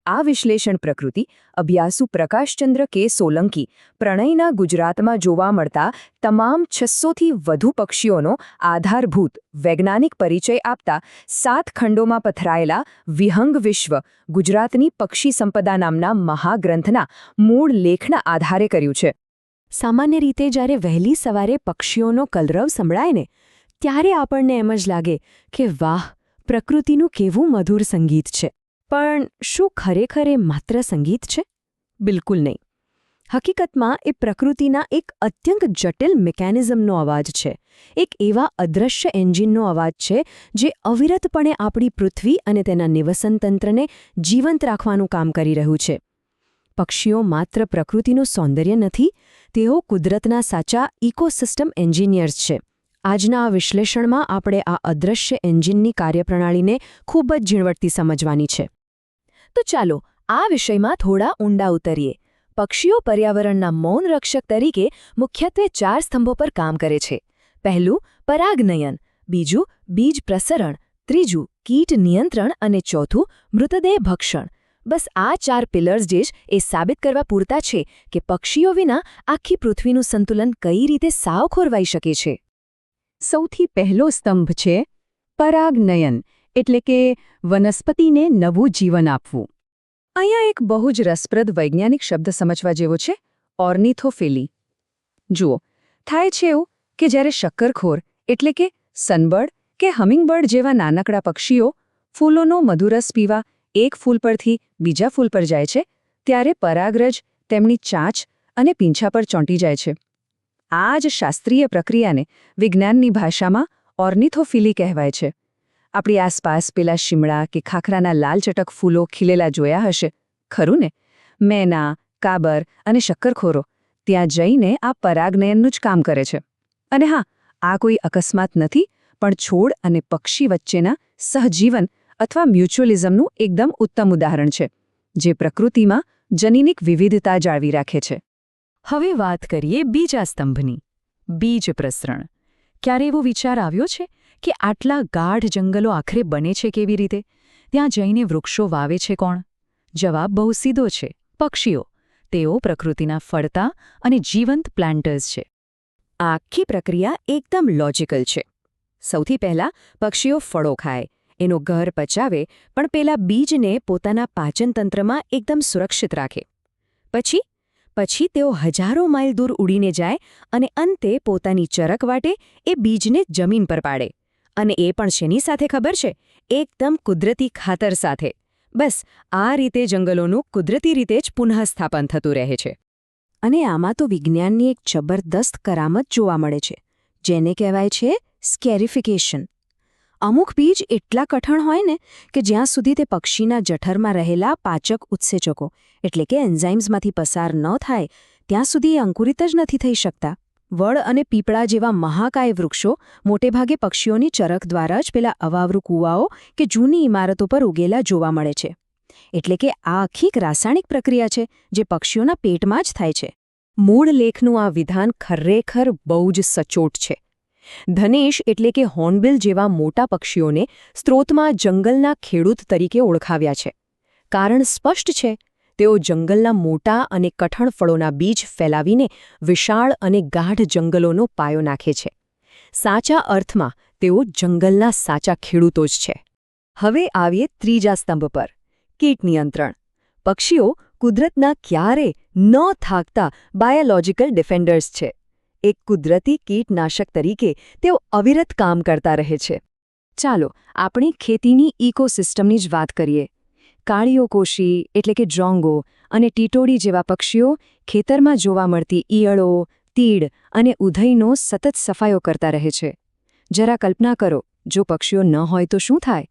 આ વિશ્લેષણ પ્રકૃતિ અભ્યાસુ પ્રકાશચંદ્ર કે સોલંકી પ્રણયના ગુજરાતમાં જોવા મળતા તમામ 600થી વધુ પક્ષીઓનો આધારભૂત વૈજ્ઞાનિક પરિચય આપતા 7 ખંડોમાં પથરાયેલા વિહંગ વિશ્વ ગુજરાતની પક્ષી સંપદા નામના મહાગ્રંથના મૂળ લેખના આધારે કર્યું છે. સામાન્ય રીતે જ્યારે વહેલી સવારે પક્ષીઓનો કલરવ સંભળાય ને ત્યારે આપણને એમ જ લાગે કે વાહ, પ્રકૃતિનું કેવું મધુર સંગીત છે. પણ શું ખરેખર એ માત્ર સંગીત છે? બિલકુલ નહીં. હકીકતમાં એ પ્રકૃતિના એક અત્યંત જટિલ મિકેનિઝમનો અવાજ છે. એક એવા અદૃશ્ય એન્જિનનો અવાજ છે જે અવિરતપણે આપણી પૃથ્વી અને તેના નિવસનતંત્રને જીવંત રાખવાનું કામ કરી રહ્યું છે. પક્ષીઓ માત્ર પ્રકૃતિનું સૌંદર્ય નથી, તેઓ કુદરતના સાચા ઇકોસિસ્ટમ એન્જિનિયર્સ છે. આજના આ વિશ્લેષણમાં આપણે આ અદૃશ્ય એન્જિનની કાર્યપ્રણાલીને ખૂબ જ ઝીણવટથી સમજવાની છે. તો ચાલો આ વિષયમાં થોડા ઊંડા ઉતરીએ. પક્ષીઓ પર્યાવરણના મૌન રક્ષક તરીકે મુખ્યત્વે 4 સ્તંભો પર કામ કરે છે. પહેલું પરાગનયન, બીજું બીજ પ્રસરણ, ત્રીજું કીટ નિયંત્રણ અને ચોથું મૃતદેહ ભક્ષણ. બસ આ 4 પિલર્સ જે એ સાબિત કરવા પૂરતા છે કે પક્ષીઓ વિના આખી પૃથ્વીનું સંતુલન કઈ રીતે સાવ ખોરવાઈ શકે છે. સૌથી પહેલો સ્તંભ છે પરાગનયન, એટલે કે વનસ્પતિને નવું જીવન આપવું. અહીંયા એક બહુ જ રસપ્રદ વૈજ્ઞાનિક શબ્દ સમજવા જેવો છે, ઓર્નિથોફિલી. જુઓ, થાય છે એવું કે જ્યારે શક્કરખોર એટલે કે સનબર્ડ કે હમિંગબર્ડ જેવા નાનકડા પક્ષીઓ ફૂલોનો મધુરસ પીવા એક ફૂલ પરથી બીજા ફૂલ પર જાય છે, ત્યારે પરાગરજ તેમની ચાંચ અને પીંછા પર ચોંટી જાય છે. આ જ શાસ્ત્રીય પ્રક્રિયાને વિજ્ઞાનની ભાષામાં ઓર્નિથોફિલી કહેવાય છે. આપણી આસપાસ પેલા શિમળા કે ખાખરાના લાલચટક ફૂલો ખીલેલા જોયા હશે, ખરું ને? મેના, કાબર અને શક્કરખોરો ત્યાં જઈને આ પરાગનયનનું જ કામ કરે છે. અને હા, આ કોઈ અકસ્માત નથી, પણ છોડ અને પક્ષી વચ્ચેના સહજીવન અથવા મ્યુચ્યુઅલિઝમનું એકદમ ઉત્તમ ઉદાહરણ છે, જે પ્રકૃતિમાં જનીનિક વિવિધતા જાળવી રાખે છે. હવે વાત કરીએ બીજા સ્તંભની, બીજ પ્રસરણ. ક્યારે એવો વિચાર આવ્યો છે કે આટલા ગાઢ જંગલો આખરે બને છે કેવી રીતે? ત્યાં જઈને વૃક્ષો વાવે છે કોણ? જવાબ બહુ સીધો છે, પક્ષીઓ. તેઓ પ્રકૃતિના ફળતા અને જીવંત પ્લાન્ટર્સ છે. આ આખી પ્રક્રિયા એકદમ લોજિકલ છે. સૌથી પહેલાં પક્ષીઓ ફળો ખાય, એનો ઘર પચાવે, પણ પેલા બીજને પોતાના પાચનતંત્રમાં એકદમ સુરક્ષિત રાખે. પછી તેઓ હજારો માઇલ દૂર ઉડીને જાય અને અંતે પોતાની ચરક વાટે એ બીજને જમીન પર પાડે. અને એ પણ શેની સાથે ખબર છે? એકદમ કુદરતી ખાતર સાથે. બસ આ રીતે જંગલોનું કુદરતી રીતે જ પુનઃસ્થાપન થતું રહે છે. અને આમાં તો વિજ્ઞાનની એક જબરદસ્ત કરામત જોવા મળે છે, જેને કહેવાય છે સ્કેરિફિકેશન. અમુક બીજ એટલા કઠણ હોય ને કે જ્યાં સુધી તે પક્ષીના જઠરમાં રહેલા પાચક ઉત્સેચકો એટલે કે એન્ઝાઇમ્સમાંથી પસાર ન થાય ત્યાં સુધી એ અંકુરિત જ નથી થઈ શકતા. વડ અને પીપળા જેવા મહાકાય વૃક્ષો મોટેભાગે પક્ષીઓની ચરક દ્વારા જ પેલા અવાવરૂ કૂવાઓ કે જૂની ઇમારતો પર ઉગેલા જોવા મળે છે. એટલે કે આ આખી એક રાસાયણિક પ્રક્રિયા છે જે પક્ષીઓના પેટમાં જ થાય છે. મૂળ લેખનું આ વિધાન ખરેખર બહુ જ સચોટ છે. ધનેશ એટલે કે હોર્નબિલ જેવા મોટા પક્ષીઓને સ્ત્રોતમાં જંગલના ખેડૂત તરીકે ઓળખાવ્યા છે. કારણ સ્પષ્ટ છે, તેઓ જંગલના મોટા અને કઠણ ફળોના બીજ ફેલાવીને વિશાળ અને ગાઢ જંગલોનો પાયો નાખે છે. સાચા અર્થમાં તેઓ જંગલના સાચા ખેડૂતો જ છે. હવે આવીએ ત્રીજા સ્તંભ પર, કીટ નિયંત્રણ. પક્ષીઓ કુદરતના ક્યારે ન થાકતા બાયોલોજિકલ ડિફેન્ડર્સ છે. એક કુદરતી કીટનાશક તરીકે તેઓ અવિરત કામ કરતા રહે છે. ચાલો આપણે ખેતીની ઇકોસિસ્ટમની જ વાત કરીએ. કાળીઓ કોશી એટલે કે ડ્રોંગો અને ટીટોડી જેવા પક્ષીઓ ખેતરમાં જોવા મળતી ઈયળો, તીડ અને ઉધઈનો સતત સફાયો કરતા રહે છે. જરા કલ્પના કરો, જો પક્ષીઓ ન હોય તો શું થાય?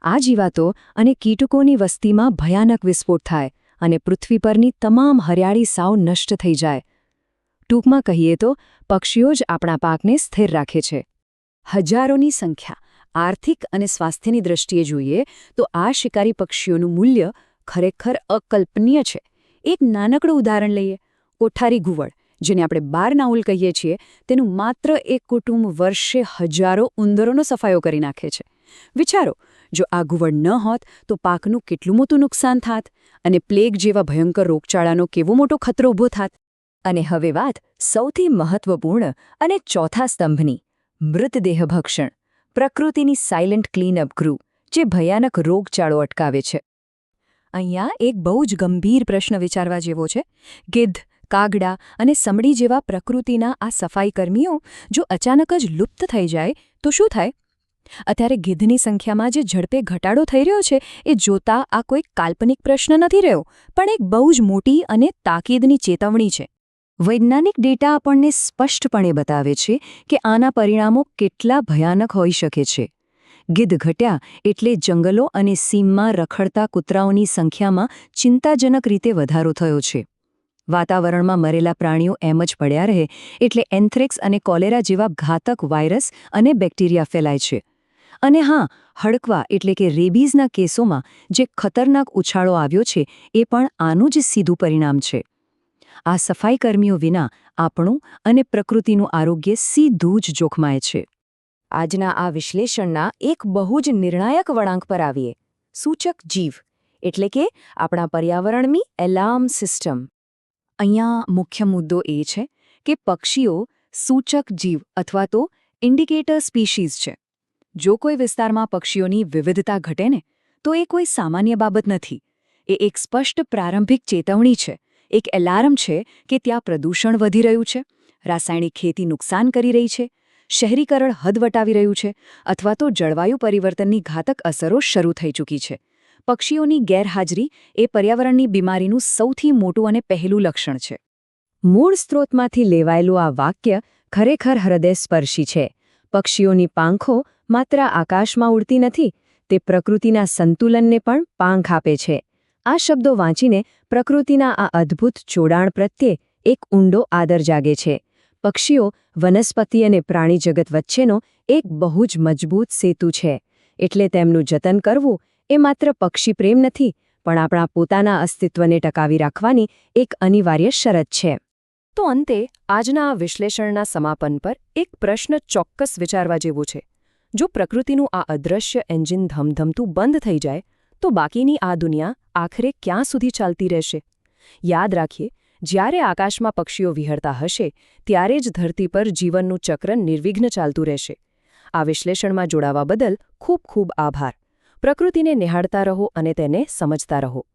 આ જીવાતો અને કીટકોની વસ્તીમાં ભયાનક વિસ્ફોટ થાય અને પૃથ્વી પરની તમામ હરિયાળી સાવ નષ્ટ થઈ જાય. ટૂંકમાં કહીએ તો પક્ષીઓ જ આપણા પાકને સ્થિર રાખે છે. હજારોની સંખ્યા. આર્થિક અને સ્વાસ્થ્યની દૃષ્ટિએ જોઈએ તો આ શિકારી પક્ષીઓનું મૂલ્ય ખરેખર અકલ્પનીય છે. એક નાનકડું ઉદાહરણ લઈએ, કોઠારી ઘુવડ, જેને આપણે બારનાઉલ કહીએ છીએ, તેનું માત્ર એક કુટુંબ વર્ષે હજારો ઉંદરોનો સફાયો કરી નાખે છે. વિચારો, જો આ ઘુવડ ન હોત તો પાકનું કેટલું મોટું નુકસાન થાત અને પ્લેગ જેવા ભયંકર રોગચાળાનો કેવો મોટો ખતરો ઊભો થાત. અને હવે વાત સૌથી મહત્વપૂર્ણ અને ચોથા સ્તંભની, મૃતદેહ ભક્ષણ, પ્રકૃતિની સાયલન્ટ ક્લીનઅપ ક્રૂ, જે ભયાનક રોગચાળો અટકાવે છે. અહીંયા એક બહુ જ ગંભીર પ્રશ્ન વિચારવા જેવો છે. ગિદ્ધ, કાગડા અને સમડી જેવા પ્રકૃતિના આ સફાઈકર્મીઓ જો અચાનક જ લુપ્ત થઈ જાય તો શું થાય? અત્યારે ગિદ્ધની સંખ્યામાં જે ઝડપે ઘટાડો થઈ રહ્યો છે એ જોતા આ કોઈ કાલ્પનિક પ્રશ્ન નથી રહ્યો, પણ એક બહુ જ મોટી અને તાકીદની ચેતવણી છે. વૈજ્ઞાનિક ડેટા આપણને સ્પષ્ટપણે બતાવે છે કે આના પરિણામો કેટલા ભયાનક હોઈ શકે છે. ગિદ્ધ ઘટ્યા એટલે જંગલો અને સીમમાં રખડતા કૂતરાઓની સંખ્યામાં ચિંતાજનક રીતે વધારો થયો છે. વાતાવરણમાં મરેલા પ્રાણીઓ એમ જ પડ્યા રહે એટલે એન્થ્રેક્સ અને કોલેરા જેવા ઘાતક વાયરસ અને બેક્ટેરિયા ફેલાય છે. અને હા, હડકવા એટલે કે રેબીઝના કેસોમાં જે ખતરનાક ઉછાળો આવ્યો છે એ પણ આનું જ સીધું પરિણામ છે. આ સફાઈકર્મીઓ વિના આપણું અને પ્રકૃતિનું આરોગ્ય સીધું જ જોખમાય છે. આજના આ વિશ્લેષણના એક બહુ જ નિર્ણાયક વળાંક પર આવીએ. સૂચક જીવ એટલે કે આપણા પર્યાવરણની એલાર્મ સિસ્ટમ. અહીંયા મુખ્ય મુદ્દો એ છે કે પક્ષીઓ સૂચક જીવ અથવા તો ઇન્ડિકેટર સ્પીશીઝ છે. જો કોઈ વિસ્તારમાં પક્ષીઓની વિવિધતા ઘટે ને તો એ કોઈ સામાન્ય બાબત નથી. એ એક સ્પષ્ટ પ્રારંભિક ચેતવણી છે, એક એલાર્મ છે કે ત્યાં પ્રદૂષણ વધી રહ્યું છે, રાસાયણિક ખેતી નુકસાન કરી રહી છે, શહેરીકરણ હદ વટાવી રહ્યું છે અથવા તો જળવાયુ પરિવર્તનની ઘાતક અસરો શરૂ થઈ ચૂકી છે. પક્ષીઓની ગેરહાજરી એ પર્યાવરણની બીમારીનું સૌથી મોટું અને પહેલું લક્ષણ છે. મૂળ સ્ત્રોતમાંથી લેવાયેલું આ વાક્ય ખરેખર હૃદયસ્પર્શી છે. પક્ષીઓની પાંખો માત્ર આકાશમાં ઉડતી નથી, તે પ્રકૃતિના સંતુલનને પણ પાંખ આપે છે. આ શબ્દો વાંચીને પ્રકૃતિના આ અદ્ભુત જોડાણ પ્રત્યે એક ઊંડો આદર જાગે છે. પક્ષીઓ વનસ્પતિ અને પ્રાણી જગત વચ્ચેનો એક બહુ જ મજબૂત સેતુ છે. એટલે તેમનું જતન કરવું એ માત્ર પક્ષી પ્રેમ નથી, પણ આપણા પોતાના અસ્તિત્વને ટકાવી રાખવાની એક અનિવાર્ય શરત છે. તો અંતે આજના આ વિશ્લેષણના સમાપન પર એક પ્રશ્ન ચોક્કસ વિચારવા જેવો છે. જો પ્રકૃતિનું આ અદૃશ્ય એન્જિન ધમધમતું બંધ થઈ જાય તો બાકીની આ દુનિયા આખરે ક્યાં સુધી ચાલતી રહેશે? યાદ રાખીએ, જ્યારે આકાશમાં પક્ષીઓ વિહરતા હશે ત્યારે જ ધરતી પર જીવનનું ચક્ર નિર્વિઘ્ન ચાલતું રહેશે. આ વિશ્લેષણમાં જોડાવા બદલ ખૂબ ખૂબ આભાર. પ્રકૃતિને નિહાળતા રહો અને તેને સમજતા રહો.